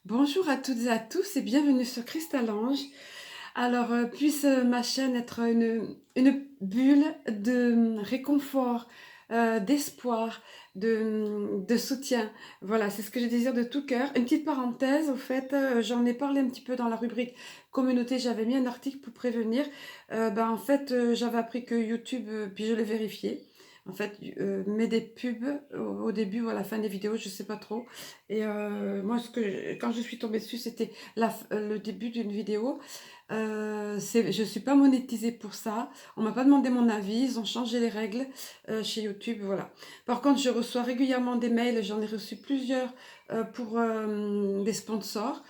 Bonjour à toutes et à tous et bienvenue sur Cristal-Ange. Alors, puisse ma chaîne être une bulle de réconfort, d'espoir, de soutien. Voilà, c'est ce que je désire de tout cœur. Une petite parenthèse, au fait, j'en ai parlé un petit peu dans la rubrique communauté. J'avais mis un article pour prévenir. En fait, j'avais appris que YouTube, puis je l'ai vérifié. En fait, met des pubs au début ou à la fin des vidéos, je sais pas trop. Et moi, quand je suis tombée dessus, c'était le début d'une vidéo. Je suis pas monétisée pour ça. On m'a pas demandé mon avis. Ils ont changé les règles chez YouTube, voilà. Par contre, je reçois régulièrement des mails. J'en ai reçu plusieurs pour des sponsors.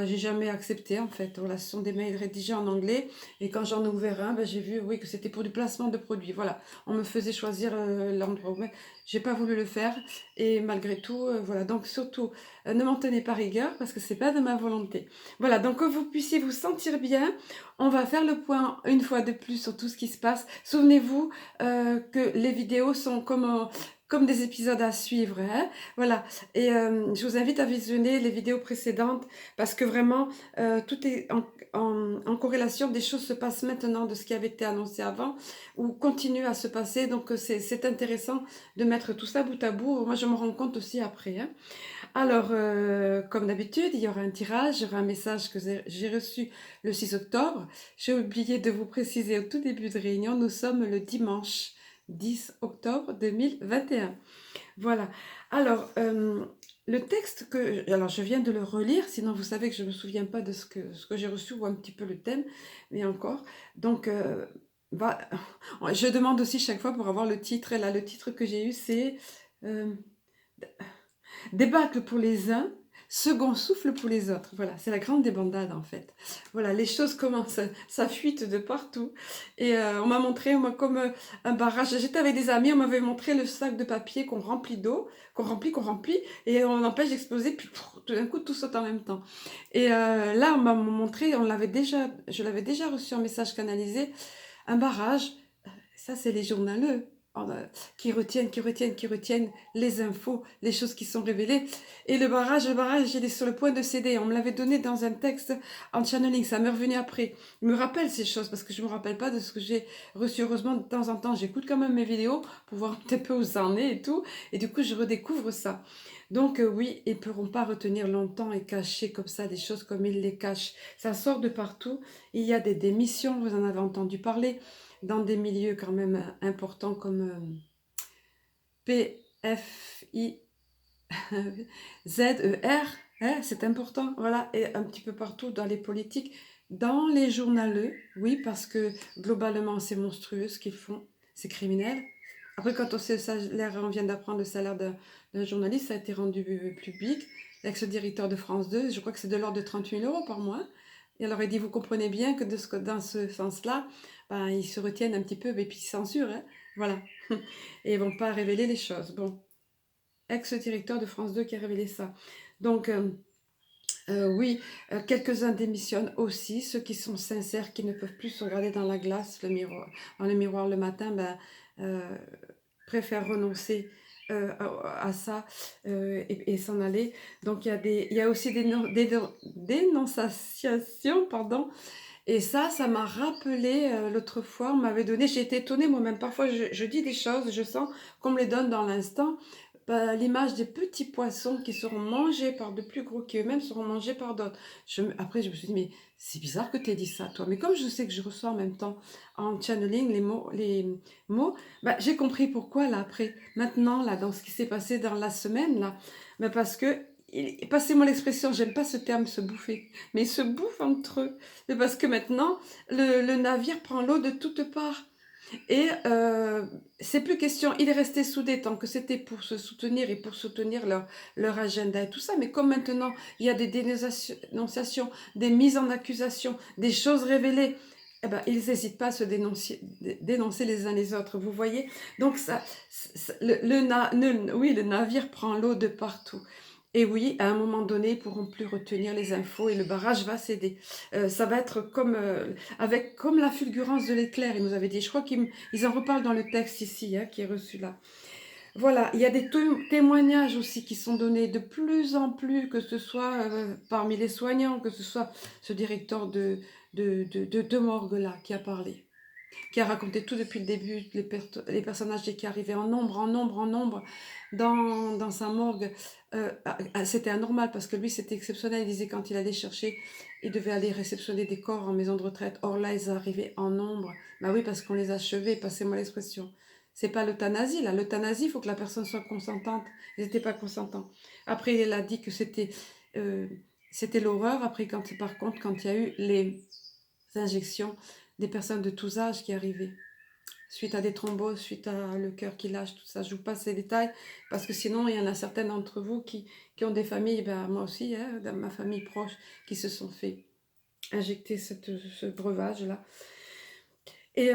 J'ai jamais accepté en fait. Voilà, ce sont des mails rédigés en anglais. Et quand j'en ai ouvert un, j'ai vu oui, que c'était pour du placement de produits. Voilà, on me faisait choisir l'endroit. Mais j'ai pas voulu le faire. Et malgré tout, voilà. Donc surtout, ne m'en tenez pas rigueur parce que c'est pas de ma volonté. Voilà, donc que vous puissiez vous sentir bien, on va faire le point une fois de plus sur tout ce qui se passe. Souvenez-vous que les vidéos sont comme des épisodes à suivre, hein, voilà. Et je vous invite à visionner les vidéos précédentes parce que vraiment, tout est en corrélation. Des choses se passent maintenant de ce qui avait été annoncé avant ou continue à se passer. Donc, c'est intéressant de mettre tout ça bout à bout. Moi, je me rends compte aussi après, hein. Alors, comme d'habitude, il y aura un tirage, il y aura un message que j'ai reçu le 6 octobre. J'ai oublié de vous préciser au tout début de réunion, nous sommes le dimanche 10 octobre 2021. Voilà. Alors, le texte alors je viens de le relire, sinon vous savez que je ne me souviens pas de ce que j'ai reçu ou un petit peu le thème, mais encore. Donc, bah, je demande aussi chaque fois pour avoir le titre. Et là, le titre que j'ai eu, c'est euh, débâcle pour les uns, second souffle pour les autres. Voilà, c'est la grande débandade en fait. Voilà, les choses commencent, ça fuite de partout. Et on m'a montré, moi, comme un barrage. J'étais avec des amis, on m'avait montré le sac de papier qu'on remplit d'eau, qu'on remplit, et on empêche d'exploser, puis tout d'un coup, tout saute en même temps. Et là, on m'a montré, je l'avais déjà reçu en message canalisé, un barrage. Ça, c'est les journaleux qui retiennent les infos, les choses qui sont révélées. Et le barrage, il est sur le point de céder. On me l'avait donné dans un texte en channeling, ça m'est revenu après. Je me rappelle ces choses parce que je me rappelle pas de ce que j'ai reçu. Heureusement, de temps en temps, j'écoute quand même mes vidéos pour voir un petit peu où ça en est et tout. Et du coup, je redécouvre ça. Donc oui, ils ne pourront pas retenir longtemps et cacher comme ça des choses comme ils les cachent. Ça sort de partout. Il y a des démissions, vous en avez entendu parler dans des milieux quand même importants comme PFI, ZER, hein, c'est important, voilà, et un petit peu partout dans les politiques, dans les journaleux, oui, parce que globalement c'est monstrueux ce qu'ils font, c'est criminel. Après, quand on sait le salaire, on vient d'apprendre le salaire d'un journaliste, ça a été rendu public. L'ex-directeur de France 2, je crois que c'est de l'ordre de 30 000 € par mois. Et alors, il dit, vous comprenez bien que dans ce sens-là, ils se retiennent un petit peu, et puis ils censurent, hein, voilà. Et ils vont pas révéler les choses. Bon, ex-directeur de France 2 qui a révélé ça. Donc, oui, quelques-uns démissionnent aussi. Ceux qui sont sincères, qui ne peuvent plus se regarder dans la glace, dans le miroir le matin, euh, préfèrent renoncer à ça et s'en aller. Donc, il y a aussi des dénonciations, pardon. Et ça m'a rappelé l'autre fois, on m'avait donné, j'ai été étonnée moi-même, parfois je dis des choses, je sens qu'on me les donne dans l'instant, l'image des petits poissons qui seront mangés par de plus gros qui eux-mêmes seront mangés par d'autres. Après, je me suis dit, mais c'est bizarre que tu aies dit ça, toi. Mais comme je sais que je reçois en même temps en channeling les mots, j'ai compris pourquoi, là, après. Maintenant, là, dans ce qui s'est passé dans la semaine, là, parce que, passez-moi l'expression, j'aime pas ce terme, se bouffer, mais ils se bouffent entre eux. C'est parce que maintenant, le navire prend l'eau de toutes parts. Et c'est plus question, il est resté soudé tant que c'était pour se soutenir et pour soutenir leur agenda et tout ça. Mais comme maintenant, il y a des dénonciations, des mises en accusation, des choses révélées, eh ben, ils n'hésitent pas à se dénoncer les uns les autres, vous voyez. Donc, oui, le navire prend l'eau de partout. Et oui, à un moment donné, ils ne pourront plus retenir les infos et le barrage va céder. Ça va être comme la fulgurance de l'éclair, il nous avait dit. Je crois qu'ils en reparlent dans le texte ici, hein, qui est reçu là. Voilà, il y a des témoignages aussi qui sont donnés de plus en plus, que ce soit parmi les soignants, que ce soit ce directeur de morgue-là qui a parlé, qui a raconté tout depuis le début, les personnages qui arrivaient en nombre, en nombre, en nombre dans sa morgue. C'était anormal parce que lui, c'était exceptionnel. Il disait quand il allait chercher, il devait aller réceptionner des corps en maison de retraite. Or là, ils arrivaient en nombre. Bah oui, parce qu'on les achevait, passez-moi l'expression. C'est pas l'euthanasie, là. L'euthanasie, il faut que la personne soit consentante. Ils n'étaient pas consentants. Après, il a dit que euh, c'était l'horreur. Après, par contre, quand il y a eu les injections, des personnes de tous âges qui arrivaient, suite à des thromboses, suite à le cœur qui lâche, tout ça. Je vous passe ces détails, parce que sinon, il y en a certains d'entre vous qui ont des familles, ben, moi aussi, hein, dans ma famille proche, qui se sont fait injecter ce breuvage-là. Et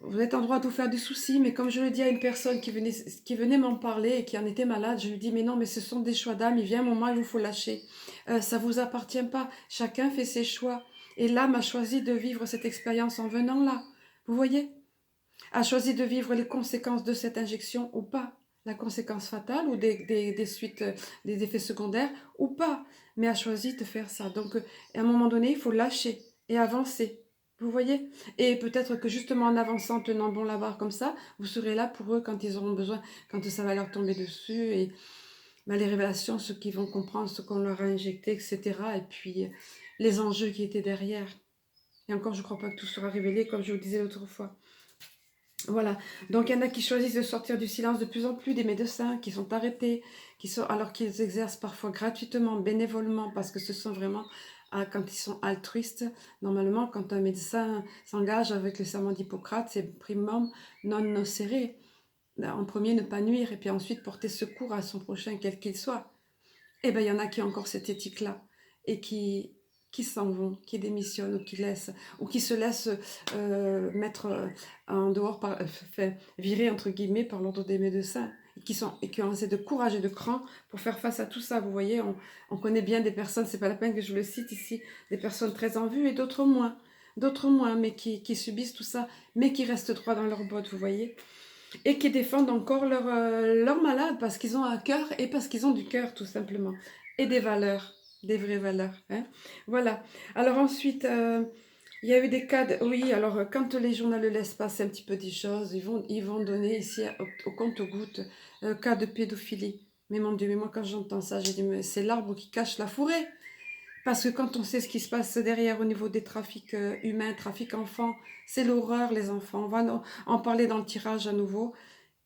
vous êtes en droit de vous faire des soucis, mais comme je le dis à une personne qui venait m'en parler et qui en était malade, je lui dis, mais non, mais ce sont des choix d'âme, il vient un moment, il vous faut lâcher. Ça ne vous appartient pas, chacun fait ses choix. Et l'âme a choisi de vivre cette expérience en venant là. Vous voyez, a choisi de vivre les conséquences de cette injection ou pas, la conséquence fatale ou des suites, des effets secondaires ou pas, mais a choisi de faire ça. Donc, à un moment donné, il faut lâcher et avancer. Vous voyez? Et peut-être que justement en avançant, tenant bon la barre comme ça, vous serez là pour eux quand ils auront besoin, quand ça va leur tomber dessus et ben, les révélations, ceux qui vont comprendre ce qu'on leur a injecté, etc. Et puis les enjeux qui étaient derrière. Et encore, je ne crois pas que tout sera révélé, comme je vous le disais l'autre fois. Voilà, donc il y en a qui choisissent de sortir du silence de plus en plus, des médecins qui sont arrêtés, alors qu'ils exercent parfois gratuitement, bénévolement, parce que ce sont vraiment, quand ils sont altruistes, normalement, quand un médecin s'engage avec le serment d'Hippocrate, c'est primum non nocere. En premier, ne pas nuire, et puis ensuite porter secours à son prochain, quel qu'il soit. Eh bien, il y en a qui ont encore cette éthique-là, et qui s'en vont, qui démissionnent, ou qui se laissent mettre en dehors, virer entre guillemets par l'ordre des médecins, et qui ont assez de courage et de cran pour faire face à tout ça. Vous voyez, on connaît bien des personnes, c'est pas la peine que je le cite ici, des personnes très en vue et d'autres moins, mais qui subissent tout ça, mais qui restent droits dans leurs bottes, vous voyez, et qui défendent encore leurs malades parce qu'ils ont un cœur et parce qu'ils ont du cœur, tout simplement. Et des valeurs, des vraies valeurs. Hein. Voilà. Alors ensuite, il y a eu des cas de... Oui, alors quand les journaux le laissent passer un petit peu des choses, ils vont donner ici au compte-gouttes cas de pédophilie. Mais mon Dieu, mais moi quand j'entends ça, j'ai dit, mais c'est l'arbre qui cache la forêt. Parce que quand on sait ce qui se passe derrière au niveau des trafics humains, trafics enfants, c'est l'horreur les enfants. On va en parler dans le tirage à nouveau.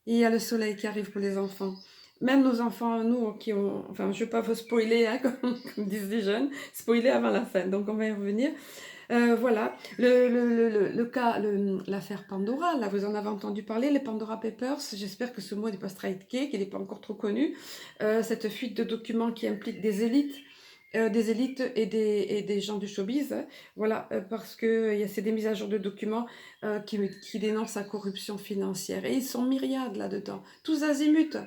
Et il y a le soleil qui arrive pour les enfants. Même nos enfants, nous, qui ont... Enfin, je ne vais pas vous spoiler, hein, comme disent les jeunes, spoiler avant la fin, donc on va y revenir. Voilà, le cas, l'affaire Pandora, là vous en avez entendu parler, les Pandora Papers, j'espère que ce mot n'est pas striké, qu'il n'est pas encore trop connu, cette fuite de documents qui implique des élites et des gens du showbiz, hein. Voilà, parce que c'est des mises à jour de documents qui dénoncent la corruption financière, et ils sont myriades là-dedans, tous azimuts,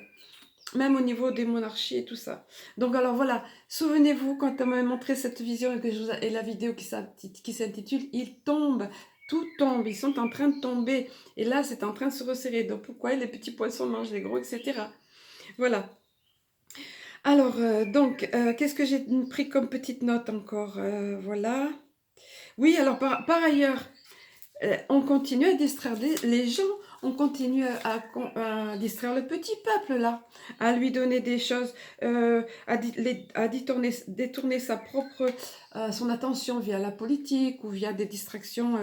même au niveau des monarchies et tout ça. Donc alors voilà, souvenez-vous quand on m'a montré cette vision et la vidéo qui s'intitule « Ils tombent ». Tout tombe, ils sont en train de tomber. Et là, c'est en train de se resserrer. Donc pourquoi les petits poissons mangent les gros, etc. Voilà. Alors, qu'est-ce que j'ai pris comme petite note encore? Voilà. Oui, alors par ailleurs, on continue à distraire les gens, on continue à distraire le petit peuple là, à lui donner des choses, à détourner son attention via la politique ou via des distractions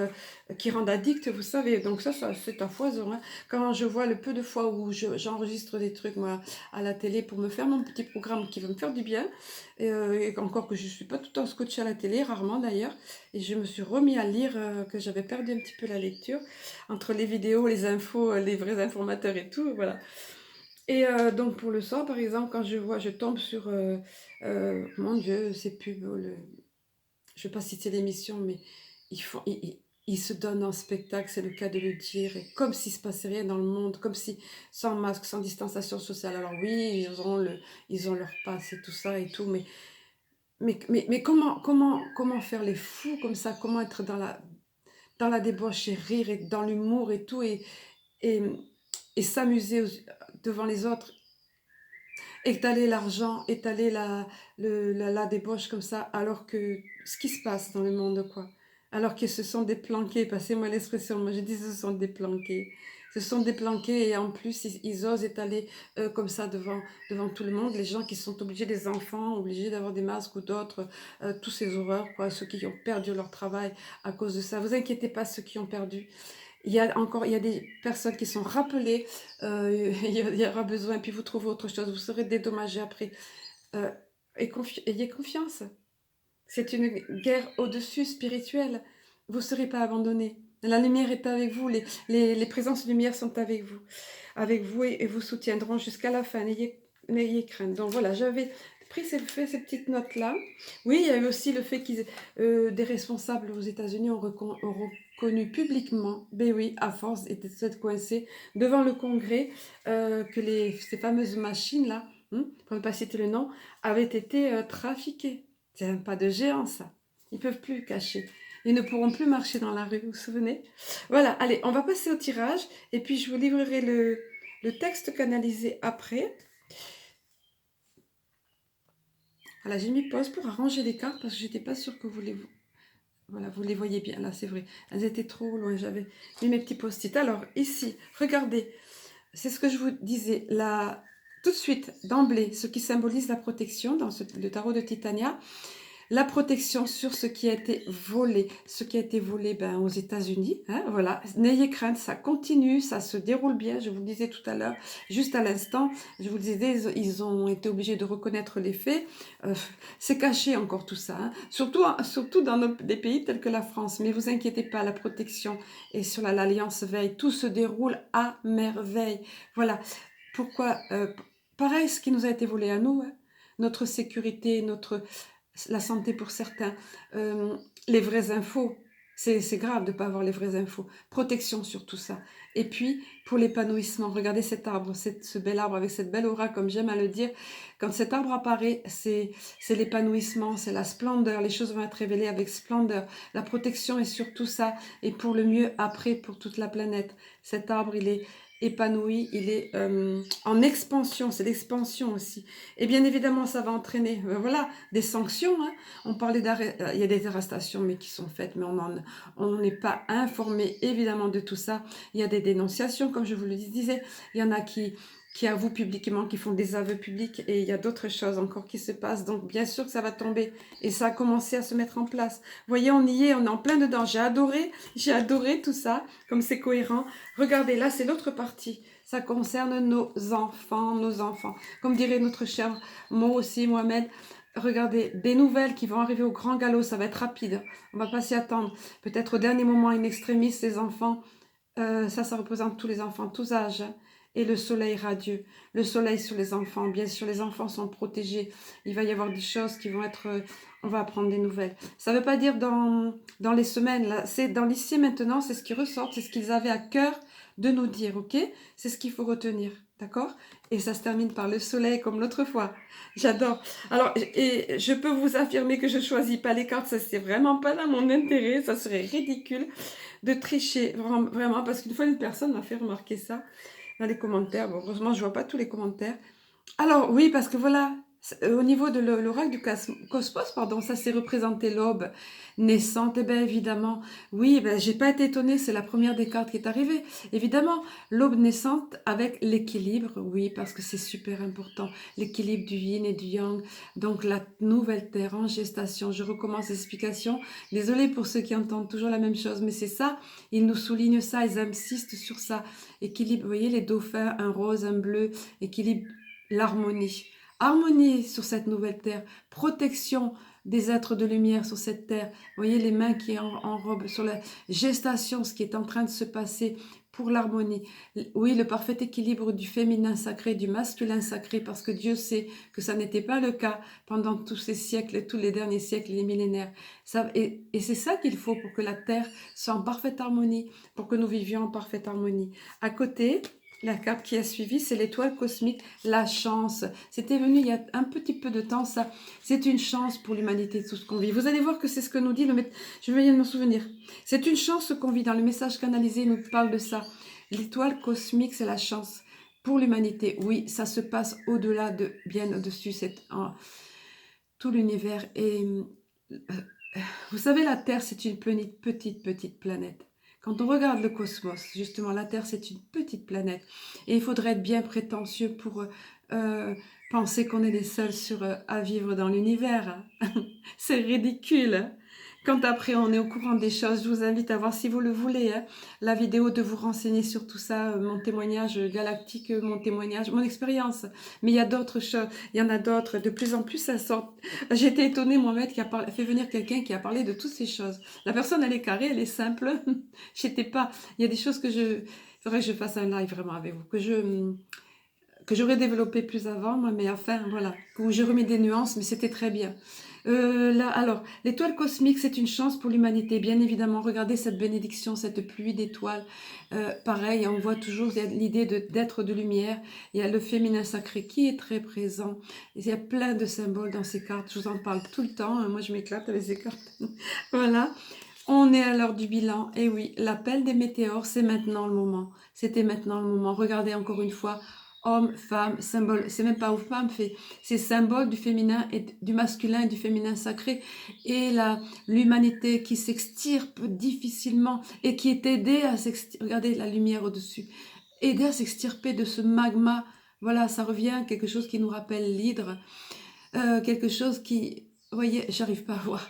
qui rendent addict, vous savez. Donc ça c'est à foison. Hein. Quand je vois le peu de fois où j'enregistre des trucs moi à la télé pour me faire mon petit programme qui va me faire du bien, et encore que je ne suis pas tout le temps scotchée à la télé, rarement d'ailleurs, et je me suis remis à lire, que j'avais perdu un petit peu la lecture, entre les vidéos, les infos, les vrais informateurs et tout, voilà. Et donc pour le soir, par exemple, quand je tombe sur, mon Dieu, ces pubs, je ne vais pas citer l'émission, mais ils se donnent en spectacle, c'est le cas de le dire, et comme s'il ne se passait rien dans le monde, comme si, sans masque, sans distanciation sociale. Alors oui, ils ont leur passe et tout ça et tout, mais comment faire les fous comme ça? Comment être dans la débauche et rire et dans l'humour et tout et, et s'amuser devant les autres, étaler l'argent, étaler la débauche comme ça, alors que ce qui se passe dans le monde, quoi. Alors que ce sont des planqués, passez-moi l'expression, moi je dis ce sont des planqués. Ce sont des planqués et en plus ils osent étaler comme ça devant tout le monde, les gens qui sont obligés, les enfants, obligés d'avoir des masques ou d'autres, tous ces horreurs, quoi, ceux qui ont perdu leur travail à cause de ça. Vous inquiétez pas, ceux qui ont perdu. Il y a des personnes qui sont rappelées, il y aura besoin, puis vous trouvez autre chose, vous serez dédommagés après. Euh, ayez confiance. C'est une guerre au-dessus spirituelle. Vous ne serez pas abandonnés. La lumière est avec vous, les présences de lumière sont avec vous et vous soutiendront jusqu'à la fin. N'ayez crainte. Donc voilà, j'avais ces petites notes-là. Oui, il y a eu aussi le fait qu'ils, des responsables aux États-Unis ont reconnu publiquement, ben oui, à force d'être coincés devant le Congrès, que ces fameuses machines-là, pour ne pas citer le nom, avaient été trafiquées. C'est un pas de géant, ça. Ils ne peuvent plus cacher. Ils ne pourront plus marcher dans la rue, vous vous souvenez? Voilà, allez, on va passer au tirage. Et puis, je vous livrerai le texte canalisé après. Voilà, j'ai mis pause pour arranger les cartes parce que j'étais pas sûre que voilà, vous les voyez bien. Là, c'est vrai. Elles étaient trop loin. J'avais mis mes petits post-it. Alors, ici, regardez. C'est ce que je vous disais. Là, tout de suite, d'emblée, ce qui symbolise la protection dans le tarot de Titania. La protection sur ce qui a été volé. Ce qui a été volé aux États-Unis. Hein, voilà. N'ayez crainte, ça continue, ça se déroule bien. Je vous le disais tout à l'heure, juste à l'instant. Je vous le disais, ils ont été obligés de reconnaître les faits. C'est caché encore tout ça. Hein. Surtout dans des pays tels que la France. Mais vous inquiétez pas, la protection et sur l'Alliance Veille, tout se déroule à merveille. Voilà. Pourquoi pareil, ce qui nous a été volé à nous, hein, notre sécurité, la santé pour certains, les vraies infos. C'est grave de ne pas avoir les vraies infos. Protection sur tout ça. Et puis, pour l'épanouissement, regardez cet arbre, ce bel arbre avec cette belle aura, comme j'aime à le dire. Quand cet arbre apparaît, c'est l'épanouissement, c'est la splendeur. Les choses vont être révélées avec splendeur. La protection est sur tout ça. Et pour le mieux après, pour toute la planète. Cet arbre, il est épanoui, il est en expansion, c'est l'expansion aussi. Et bien évidemment, ça va entraîner, voilà, des sanctions. Hein. On parlait d'arrêt, il y a des arrestations, mais qui sont faites, mais on n'est pas informé évidemment de tout ça. Il y a des dénonciations, comme je vous le disais. Il y en a qui avouent publiquement, qui font des aveux publics, et il y a d'autres choses encore qui se passent. Donc bien sûr que ça va tomber, et ça a commencé à se mettre en place. Vous voyez, on y est, on est en plein dedans. J'ai adoré tout ça, comme c'est cohérent. Regardez, là c'est l'autre partie. Ça concerne nos enfants. Comme dirait notre cher Mo aussi, Mohamed, regardez, des nouvelles qui vont arriver au grand galop, ça va être rapide. On va pas s'y attendre. Peut-être au dernier moment, in extremis, les enfants, ça représente tous les enfants, tous âges. Hein. Et le soleil radieux, le soleil sur les enfants. Bien sûr, les enfants sont protégés. Il va y avoir des choses qui vont être... on va apprendre des nouvelles. Ça ne veut pas dire dans les semaines, là. C'est dans l'ici et maintenant, c'est ce qui ressort, c'est ce qu'ils avaient à cœur de nous dire, ok? C'est ce qu'il faut retenir, d'accord? Et ça se termine par le soleil comme l'autre fois. J'adore. Alors, et je peux vous affirmer que je ne choisis pas les cartes, ça c'est vraiment pas dans mon intérêt, ça serait ridicule de tricher, vraiment, parce qu'une fois une personne m'a fait remarquer ça dans les commentaires. Bon, heureusement, je vois pas tous les commentaires. Alors, oui, parce que voilà, au niveau de l'oracle du cosmos, pardon, ça s'est représenté l'aube naissante. Et bien évidemment, oui, ben, j'ai pas été étonnée, c'est la première des cartes qui est arrivée. Évidemment, l'aube naissante avec l'équilibre, oui, parce que c'est super important. L'équilibre du yin et du yang. Donc, la nouvelle terre en gestation. Je recommence l'explication. Désolée pour ceux qui entendent toujours la même chose, mais c'est ça. Ils nous soulignent ça, ils insistent sur ça. Équilibre, vous voyez, les dauphins, un rose, un bleu, équilibre, l'harmonie. Harmonie sur cette nouvelle terre, protection des êtres de lumière sur cette terre. Vous voyez les mains qui enrobent sur la gestation, ce qui est en train de se passer pour l'harmonie. Oui, le parfait équilibre du féminin sacré, du masculin sacré, parce que Dieu sait que ça n'était pas le cas pendant tous ces siècles, tous les derniers siècles, les millénaires. Et c'est ça qu'il faut pour que la terre soit en parfaite harmonie, pour que nous vivions en parfaite harmonie. À côté, la carte qui a suivi, c'est l'étoile cosmique, la chance. C'était venu il y a un petit peu de temps, ça. C'est une chance pour l'humanité, tout ce qu'on vit. Vous allez voir que c'est ce que nous dit le maître. Je viens de m'en souvenir. C'est une chance qu'on vit. Dans le message canalisé, il nous parle de ça. L'étoile cosmique, c'est la chance. pour l'humanité. Oui, ça se passe au-delà de, bien au-dessus, tout l'univers. Et vous savez, la Terre, c'est une petite planète. Quand on regarde le cosmos, justement, la Terre, c'est une petite planète. Et il faudrait être bien prétentieux pour euh, penser qu'on est les seuls à vivre dans l'univers. C'est ridicule, hein. Quand après on est au courant des choses, je vous invite à voir, si vous le voulez, hein, la vidéo, de vous renseigner sur tout ça, mon témoignage galactique, mon témoignage, mon expérience. Mais il y a d'autres choses, il y en a d'autres, de plus en plus ça sort. J'ai été étonnée, Mohamed, qui a fait venir quelqu'un qui a parlé de toutes ces choses. La personne, elle est carrée, elle est simple. J'étais pas. Il y a des choses il faudrait que je fasse un live vraiment avec vous, que j'aurais développé plus avant, moi, mais enfin, voilà, où j'ai remis des nuances, mais c'était très bien. Là, alors, l'étoile cosmique, c'est une chance pour l'humanité, bien évidemment. Regardez cette bénédiction, cette pluie d'étoiles. Pareil, on voit toujours, il y a l'idée d'être de lumière. Il y a le féminin sacré qui est très présent. Il y a plein de symboles dans ces cartes. Je vous en parle tout le temps, hein. Moi, je m'éclate avec ces cartes. Voilà. On est à l'heure du bilan. Et oui, l'appel des météores, c'est maintenant le moment. C'était maintenant le moment. Regardez encore une fois, homme, femme, symbole. C'est même pas homme, femme, c'est symbole du féminin et du masculin et du féminin sacré. Et l'humanité qui s'extirpe difficilement et qui est aidée à s'extirper. Regardez la lumière au-dessus. Aidée à s'extirper de ce magma. Voilà, ça revient, quelque chose qui nous rappelle l'hydre. Quelque chose qui... Vous voyez, j'arrive pas à voir.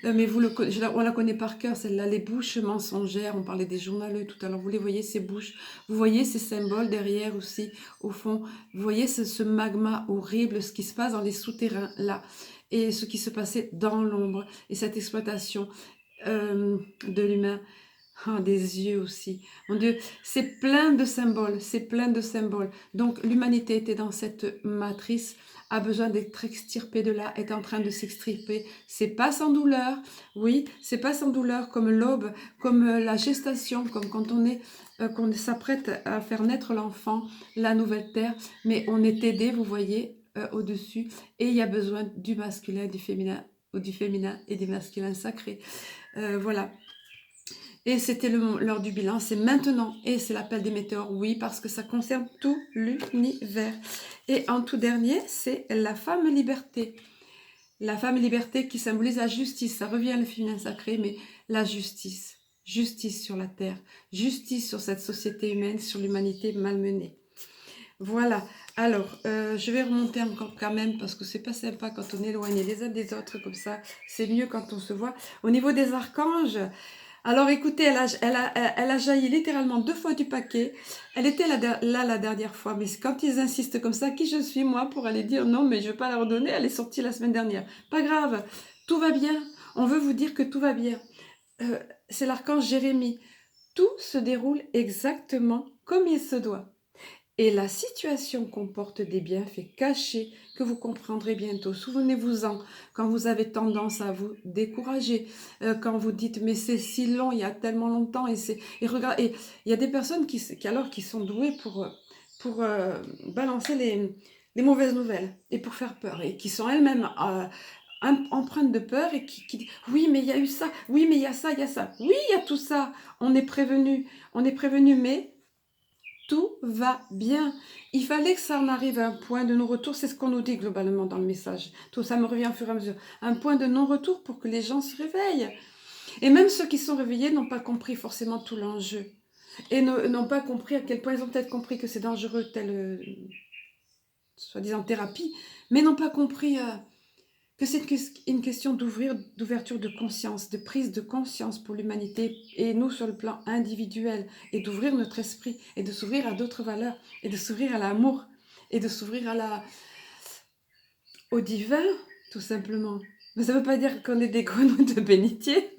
Mais on la connaît par cœur, celle-là, les bouches mensongères. On parlait des journaleux tout à l'heure. Vous les voyez, ces bouches. Vous voyez ces symboles derrière aussi, au fond. Vous voyez ce magma horrible, ce qui se passe dans les souterrains, là. Et ce qui se passait dans l'ombre. Et cette exploitation de l'humain. Ah, des yeux aussi. Mon Dieu, c'est plein de symboles, c'est plein de symboles. Donc l'humanité était dans cette matrice, a besoin d'être extirpée de là, est en train de s'extirper. C'est pas sans douleur, oui, c'est pas sans douleur, comme l'aube, comme la gestation, comme quand qu'on s'apprête à faire naître l'enfant, la nouvelle terre, mais on est aidé, vous voyez, au-dessus, et il y a besoin du masculin, du féminin, ou du féminin et du masculin sacré. Voilà. Et c'était l'heure du bilan, c'est maintenant. Et c'est l'appel des météores, oui, parce que ça concerne tout l'univers. Et en tout dernier, c'est la femme liberté. La femme liberté qui symbolise la justice. Ça revient le féminin sacré, mais la justice. Justice sur la terre. Justice sur cette société humaine, sur l'humanité malmenée. Voilà. Alors, je vais remonter encore quand même, parce que c'est pas sympa quand on est éloigné les uns des autres comme ça. C'est mieux quand on se voit. Au niveau des archanges... Alors écoutez, elle a jailli littéralement 2 fois du paquet. Elle était là la dernière fois, mais quand ils insistent comme ça, qui je suis moi pour aller dire non, mais je ne vais pas leur donner, elle est sortie la semaine dernière. Pas grave, tout va bien, on veut vous dire que tout va bien. C'est l'archange Jérémie. Tout se déroule exactement comme il se doit. Et la situation comporte des bienfaits cachés que vous comprendrez bientôt. Souvenez-vous-en, quand vous avez tendance à vous décourager, quand vous dites mais c'est si long, il y a tellement longtemps, et il y a des personnes qui sont douées pour balancer les mauvaises nouvelles et pour faire peur, et qui sont elles-mêmes empreintes de peur, et qui disent oui mais il y a eu ça, oui mais il y a ça, il y a ça, oui il y a tout ça, on est prévenu, mais tout va bien. Il fallait que ça en arrive à un point de non-retour. C'est ce qu'on nous dit globalement dans le message. Tout ça me revient au fur et à mesure. Un point de non-retour pour que les gens se réveillent. Et même ceux qui sont réveillés n'ont pas compris forcément tout l'enjeu. Et n'ont pas compris à quel point ils ont peut-être compris que c'est dangereux, telle soi-disant thérapie, mais n'ont pas compris que c'est une question d'ouverture de conscience, de prise de conscience pour l'humanité, et nous sur le plan individuel, et d'ouvrir notre esprit, et de s'ouvrir à d'autres valeurs, et de s'ouvrir à l'amour, et de s'ouvrir au divin, tout simplement. Mais ça ne veut pas dire qu'on est des grenouilles de bénitier.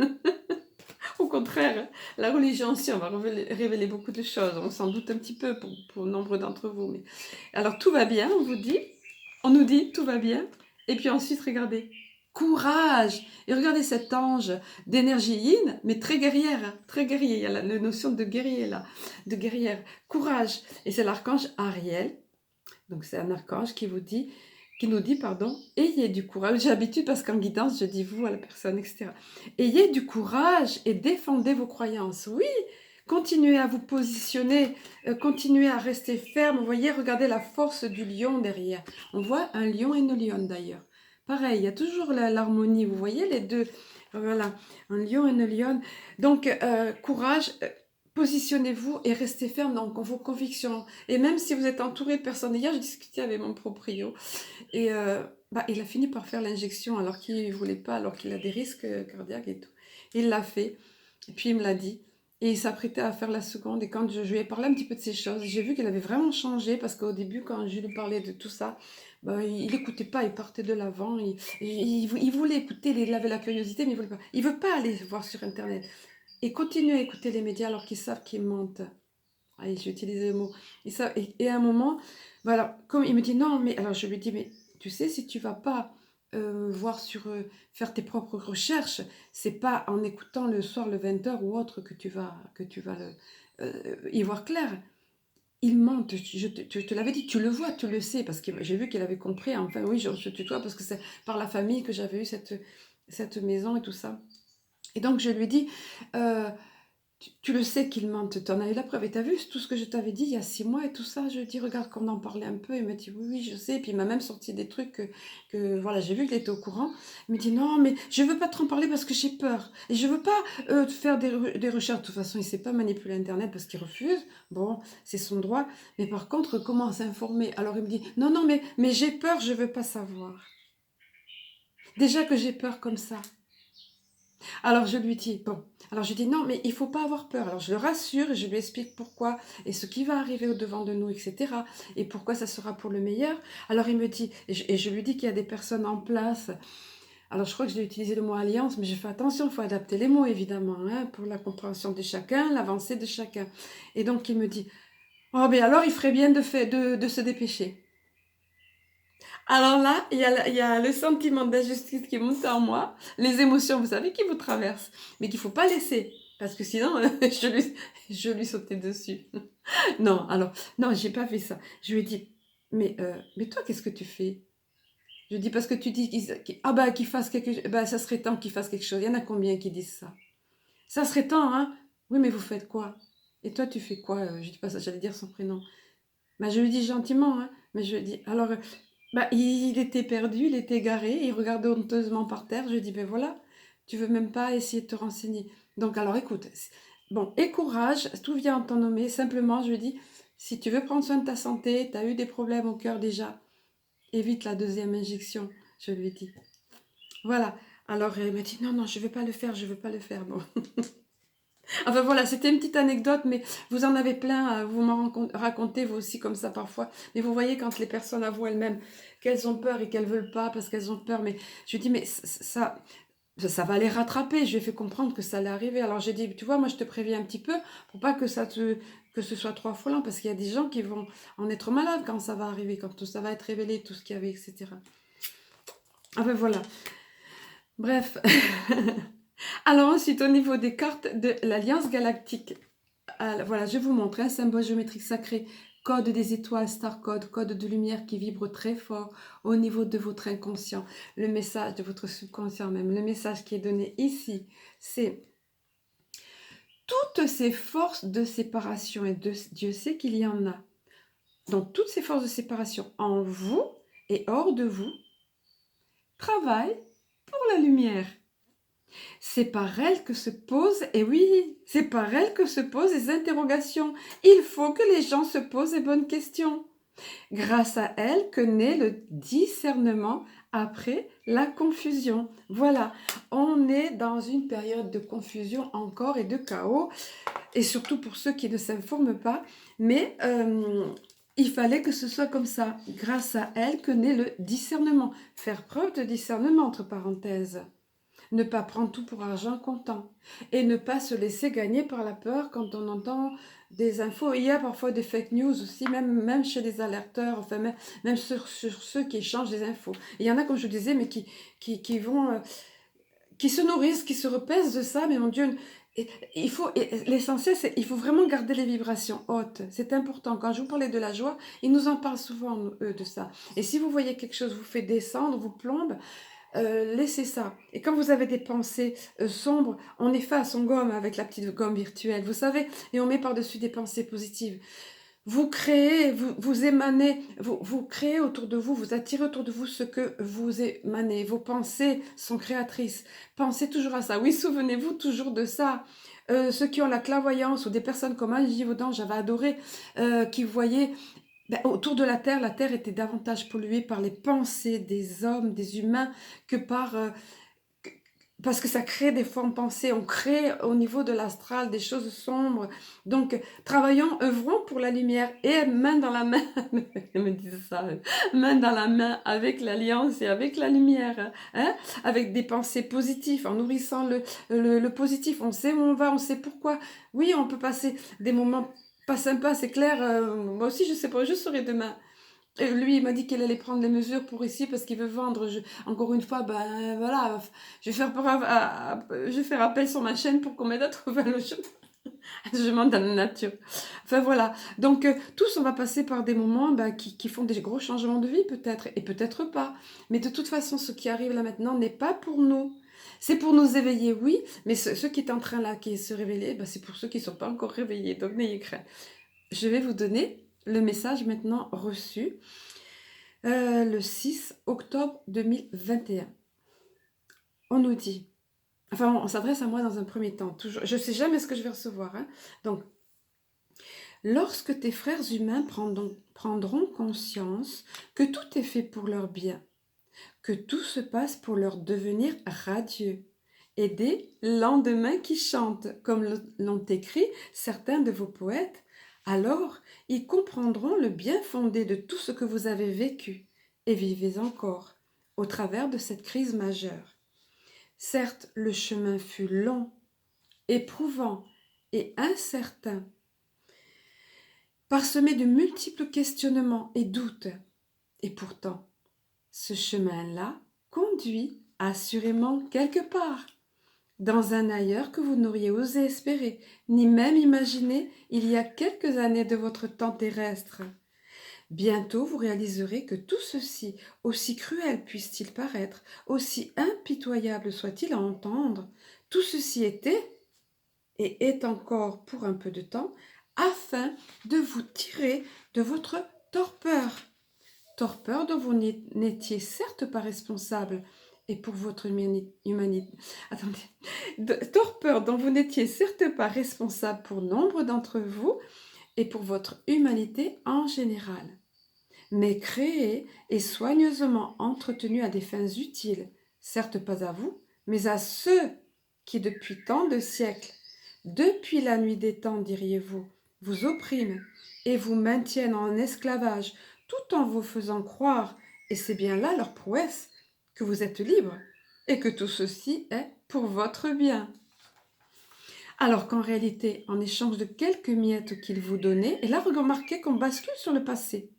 Au contraire, la religion aussi, on va révéler beaucoup de choses. On s'en doute un petit peu pour nombre d'entre vous. Mais... Alors tout va bien, on nous dit tout va bien. Et puis ensuite, regardez, courage. Et regardez cet ange d'énergie yin, mais très guerrière, hein, très guerrier. Il y a la notion de guerrier là, de guerrière. Courage. Et c'est l'archange Ariel. Donc c'est un archange qui nous dit, pardon, ayez du courage. J'ai l'habitude parce qu'en guidance, je dis vous à la personne, etc. Ayez du courage et défendez vos croyances. Oui, Continuez à vous positionner, continuez à rester ferme. Vous voyez, regardez la force du lion derrière. On voit un lion et une lionne d'ailleurs. Pareil, il y a toujours l'harmonie. Vous voyez les deux. Voilà, un lion et une lionne. Donc, courage, positionnez-vous et restez ferme dans vos convictions. Et même si vous êtes entouré de personnes, hier, je discutais avec mon proprio et il a fini par faire l'injection alors qu'il ne voulait pas, alors qu'il a des risques cardiaques et tout. Il l'a fait. Et puis il me l'a dit. Et il s'apprêtait à faire la seconde. Et quand je lui ai parlé un petit peu de ces choses, j'ai vu qu'il avait vraiment changé parce qu'au début, quand je lui parlais de tout ça, il n'écoutait pas, il partait de l'avant. Il voulait écouter, il avait la curiosité, mais il voulait pas. Il veut pas aller voir sur Internet. Et continue à écouter les médias alors qu'ils savent qu'ils mentent. Allez, j'ai utilisé le mot. Et à un moment, voilà, comme il me dit non, mais alors je lui dis, mais tu sais, si tu vas pas voir faire tes propres recherches, c'est pas en écoutant le soir le 20h ou autre que tu vas y voir clair. Il ment, je te l'avais dit, tu le vois, tu le sais, parce que j'ai vu qu'il avait compris, enfin oui, je tutoie parce que c'est par la famille que j'avais eu cette maison et tout ça. Et donc je lui dis, euh, tu le sais qu'il mente, tu en as eu la preuve. Et tu as vu tout ce que je t'avais dit il y a 6 mois et tout ça. Je dis, regarde qu'on en parlait un peu. Il m'a dit, oui, oui, je sais. Et puis il m'a même sorti des trucs voilà, j'ai vu qu'il était au courant. Il me dit, non, mais je veux pas trop en parler parce que j'ai peur. Et je veux pas faire des recherches. De toute façon, il ne sait pas manipuler Internet parce qu'il refuse. Bon, c'est son droit. Mais par contre, comment s'informer? Alors il me dit, non, non, mais j'ai peur, je veux pas savoir. Déjà que j'ai peur comme ça. Alors je lui dis, bon, alors je dis non, mais il faut pas avoir peur. Alors je le rassure et je lui explique pourquoi et ce qui va arriver au-devant de nous, etc. Et pourquoi ça sera pour le meilleur. Alors il me dit, et je lui dis qu'il y a des personnes en place. Alors je crois que j'ai utilisé le mot alliance, mais j'ai fait attention, il faut adapter les mots évidemment, hein, pour la compréhension de chacun, l'avancée de chacun. Et donc il me dit, oh mais alors il ferait bien de se dépêcher. Alors là, il y a le sentiment d'injustice qui monte en moi, les émotions, vous savez, qui vous traversent, mais qu'il ne faut pas laisser, parce que sinon, je lui sautais dessus. Non, alors, non, j'ai pas fait ça. Je lui ai dit, mais toi, qu'est-ce que tu fais? Je lui ai dit, parce que tu dis qu'il fasse quelque chose, ça serait temps qu'il fasse quelque chose. Il y en a combien qui disent ça? Ça serait temps, hein? Oui, mais vous faites quoi? Et toi, tu fais quoi? Je dis pas ça, j'allais dire son prénom. Je lui dis gentiment, hein, mais je lui dis, alors, il était perdu, il était égaré, il regardait honteusement par terre. Je lui dis, ben voilà, tu veux même pas essayer de te renseigner. Donc, alors écoute, bon, et courage, tout vient en ton nommé. Simplement, je lui dis, si tu veux prendre soin de ta santé, tu as eu des problèmes au cœur déjà, évite la deuxième injection, je lui dis. Voilà. Alors, il m'a dit, non, non, je ne vais pas le faire, je ne veux pas le faire. Bon. Enfin voilà, c'était une petite anecdote, mais vous en avez plein, vous m'en racontez vous aussi comme ça parfois. Mais vous voyez quand les personnes avouent elles-mêmes qu'elles ont peur et qu'elles veulent pas parce qu'elles ont peur, mais je dis mais ça va les rattraper. Je lui ai fait comprendre que ça allait arriver. Alors j'ai dit, tu vois, moi je te préviens un petit peu pour pas que ce soit trop affolant parce qu'il y a des gens qui vont en être malades quand ça va arriver, quand tout ça va être révélé, tout ce qu'il y avait, etc. Ah ben voilà. Bref. Alors ensuite, au niveau des cartes de l'Alliance Galactique, voilà, je vous montre un symbole géométrique sacré, code des étoiles, star code, code de lumière qui vibre très fort au niveau de votre inconscient, le message de votre subconscient même, le message qui est donné ici, c'est toutes ces forces de séparation, et Dieu sait qu'il y en a, donc toutes ces forces de séparation en vous et hors de vous, travaillent pour la lumière. C'est par elle que se posent, et oui, c'est par elle que se posent les interrogations. Il faut que les gens se posent les bonnes questions. Grâce à elle que naît le discernement après la confusion. Voilà, on est dans une période de confusion encore et de chaos, et surtout pour ceux qui ne s'informent pas, mais il fallait que ce soit comme ça. Grâce à elle que naît le discernement. Faire preuve de discernement, entre parenthèses. Ne pas prendre tout pour argent comptant et ne pas se laisser gagner par la peur quand on entend des infos. Il y a parfois des fake news aussi, même chez les alerteurs, enfin même sur ceux qui échangent des infos. Il y en a, comme je disais, mais qui vont, qui se nourrissent, qui se repaissent de ça, mais mon Dieu, l'essentiel, c'est il faut vraiment garder les vibrations hautes. C'est important. Quand je vous parlais de la joie, ils nous en parlent souvent, eux, de ça. Et si vous voyez quelque chose vous fait descendre, vous plombe, laissez ça. Et quand vous avez des pensées sombres, on efface, on gomme avec la petite gomme virtuelle, vous savez, et on met par-dessus des pensées positives. Vous créez, vous émanez, vous créez autour de vous, vous attirez autour de vous ce que vous émanez. Vos pensées sont créatrices. Pensez toujours à ça. Oui, souvenez-vous toujours de ça. Ceux qui ont la clairvoyance ou des personnes comme Anne Givaudan, j'avais adoré, qui voyaient autour de la Terre était davantage polluée par les pensées des hommes, des humains, que par parce que ça crée des formes pensées, on crée au niveau de l'astral des choses sombres. Donc, travaillons, œuvrons pour la lumière et main dans la main, elle me disait ça, main dans la main avec l'alliance et avec la lumière, hein, avec des pensées positives, en nourrissant le positif. On sait où on va, on sait pourquoi. Oui, on peut passer des moments pas sympas, c'est clair. Moi aussi, je sais pas, je saurai demain. Et lui, il m'a dit qu'il allait prendre les mesures pour ici parce qu'il veut vendre. Encore une fois, ben voilà, je vais faire, je vais faire appel sur ma chaîne pour qu'on m'aide à trouver un logement. Je demande dans la nature. Enfin voilà. Donc, tous, on va passer par des moments qui font des gros changements de vie peut-être, et peut-être pas. Mais de toute façon, ce qui arrive là maintenant n'est pas pour nous. C'est pour nous éveiller, oui, mais ce qui est en train là, qui se révéler, c'est pour ceux qui ne sont pas encore réveillés. Donc, n'ayez crainte. Je vais vous donner le message maintenant reçu le 6 octobre 2021. On nous dit, enfin on s'adresse à moi dans un premier temps, toujours, je ne sais jamais ce que je vais recevoir. Hein. Donc, lorsque tes frères humains prendront conscience que tout est fait pour leur bien, que tout se passe pour leur devenir radieux, et des lendemains qui chantent, comme l'ont écrit certains de vos poètes, alors ils comprendront le bien fondé de tout ce que vous avez vécu et vivez encore au travers de cette crise majeure. Certes, le chemin fut long, éprouvant et incertain, parsemé de multiples questionnements et doutes, et pourtant, ce chemin-là conduit assurément quelque part, dans un ailleurs que vous n'auriez osé espérer, ni même imaginer il y a quelques années de votre temps terrestre. Bientôt vous réaliserez que tout ceci, aussi cruel puisse-t-il paraître, aussi impitoyable soit-il à entendre, tout ceci était, et est encore pour un peu de temps, afin de vous tirer de votre torpeur. Torpeur dont vous n'étiez certes pas responsable, et pour votre humanité. Attendez. Torpeur dont vous n'étiez certes pas responsable pour nombre d'entre vous, et pour votre humanité en général, mais créée et soigneusement entretenue à des fins utiles, certes pas à vous, mais à ceux qui depuis tant de siècles, depuis la nuit des temps, diriez-vous, vous oppriment et vous maintiennent en esclavage, tout en vous faisant croire, et c'est bien là leur prouesse, que vous êtes libre, et que tout ceci est pour votre bien. Alors qu'en réalité, en échange de quelques miettes qu'ils vous donnaient, et là remarquez qu'on bascule sur le passé,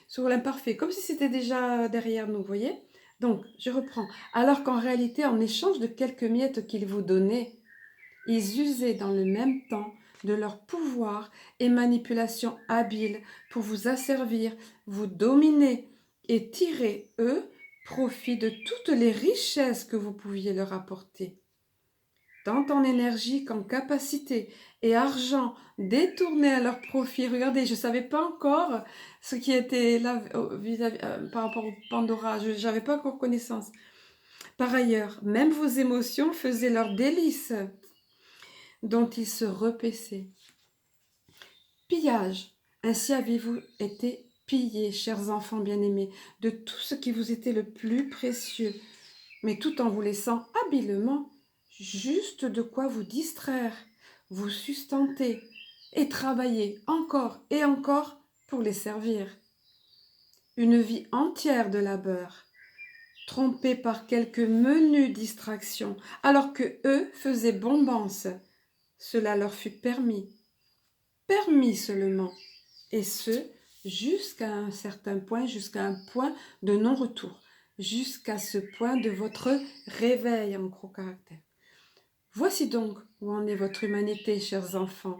sur l'imparfait, comme si c'était déjà derrière nous, voyez. Donc, je reprends. Alors qu'en réalité, en échange de quelques miettes qu'ils vous donnaient, ils usaient dans le même temps de leur pouvoir et manipulation habile pour vous asservir, vous dominer et tirer, eux, profit de toutes les richesses que vous pouviez leur apporter. Tant en énergie qu'en capacité et argent détournés à leur profit. Regardez, je ne savais pas encore ce qui était là par rapport au Pandora, je n'avais pas encore connaissance. Par ailleurs, même vos émotions faisaient leur délice, dont ils se repaissaient. Pillage. Ainsi avez-vous été pillés, chers enfants bien-aimés, de tout ce qui vous était le plus précieux, mais tout en vous laissant habilement juste de quoi vous distraire, vous sustenter et travailler encore et encore pour les servir. Une vie entière de labeur, trompés par quelques menues distractions, alors que eux faisaient bombance. Cela leur fut permis seulement, et ce, jusqu'à un certain point, jusqu'à un point de non-retour, jusqu'à ce point de votre réveil en gros caractère. Voici donc où en est votre humanité, chers enfants.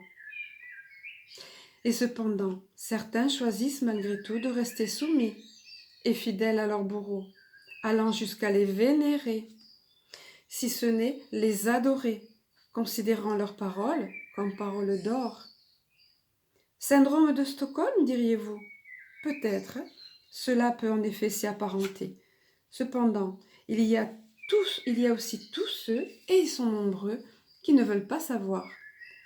Et cependant, certains choisissent malgré tout de rester soumis et fidèles à leur bourreau, allant jusqu'à les vénérer, si ce n'est les adorer, considérant leurs paroles comme paroles d'or. Syndrome de Stockholm, diriez-vous? Peut-être, cela peut en effet s'y apparenter. Cependant, il y a aussi tous ceux, et ils sont nombreux, qui ne veulent pas savoir,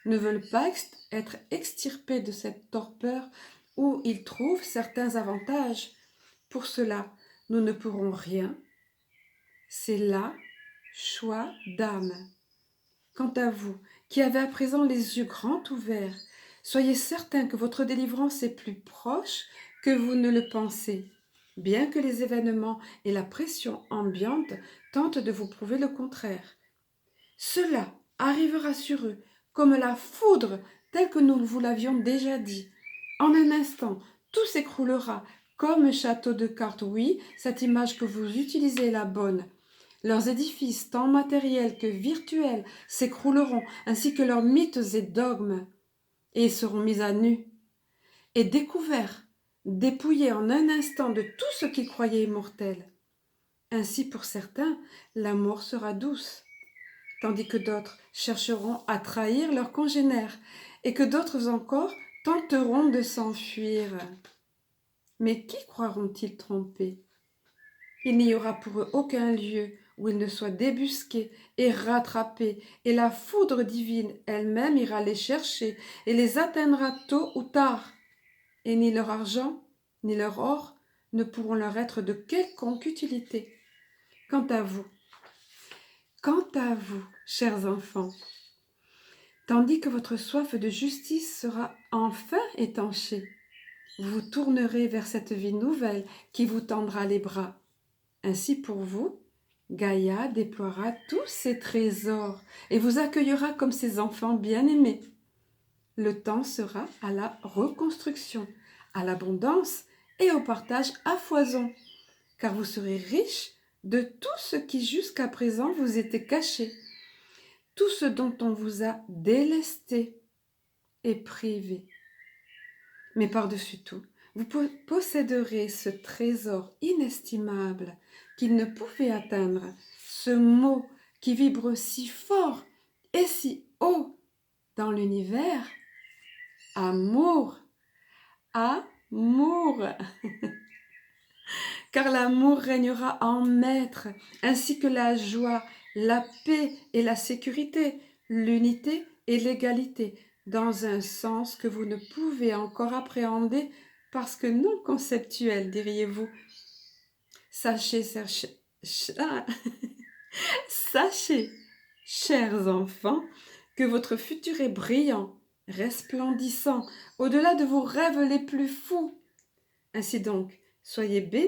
ne veulent pas être extirpés de cette torpeur où ils trouvent certains avantages. Pour cela, nous ne pourrons rien. C'est là choix d'âme. Quant à vous, qui avez à présent les yeux grands ouverts, soyez certain que votre délivrance est plus proche que vous ne le pensez, bien que les événements et la pression ambiante tentent de vous prouver le contraire. Cela arrivera sur eux comme la foudre, tel que nous vous l'avions déjà dit. En un instant, tout s'écroulera comme un château de cartes. Oui, cette image que vous utilisez est la bonne. Leurs édifices, tant matériels que virtuels, s'écrouleront, ainsi que leurs mythes et dogmes, et ils seront mis à nu, et découverts, dépouillés en un instant de tout ce qu'ils croyaient immortel. Ainsi, pour certains, la mort sera douce, tandis que d'autres chercheront à trahir leurs congénères, et que d'autres encore tenteront de s'enfuir. Mais qui croiront-ils tromper? Il n'y aura pour eux aucun lieu où ils ne soient débusqués et rattrapés, et la foudre divine elle-même ira les chercher et les atteindra tôt ou tard. Et ni leur argent, ni leur or ne pourront leur être de quelconque utilité. Quant à vous, chers enfants, tandis que votre soif de justice sera enfin étanchée, vous vous tournerez vers cette vie nouvelle qui vous tendra les bras. Ainsi pour vous, Gaïa déploiera tous ses trésors et vous accueillera comme ses enfants bien-aimés. Le temps sera à la reconstruction, à l'abondance et au partage à foison, car vous serez riches de tout ce qui jusqu'à présent vous était caché, tout ce dont on vous a délesté et privé. Mais par-dessus tout, vous posséderez ce trésor inestimable qu'il ne pouvait atteindre, ce mot qui vibre si fort et si haut dans l'univers. Amour, amour. Car l'amour régnera en maître, ainsi que la joie, la paix et la sécurité, l'unité et l'égalité, dans un sens que vous ne pouvez encore appréhender parce que non conceptuel, diriez-vous. Sachez, sachez, chers enfants, que votre futur est brillant, resplendissant, au-delà de vos rêves les plus fous. Ainsi donc, soyez bénis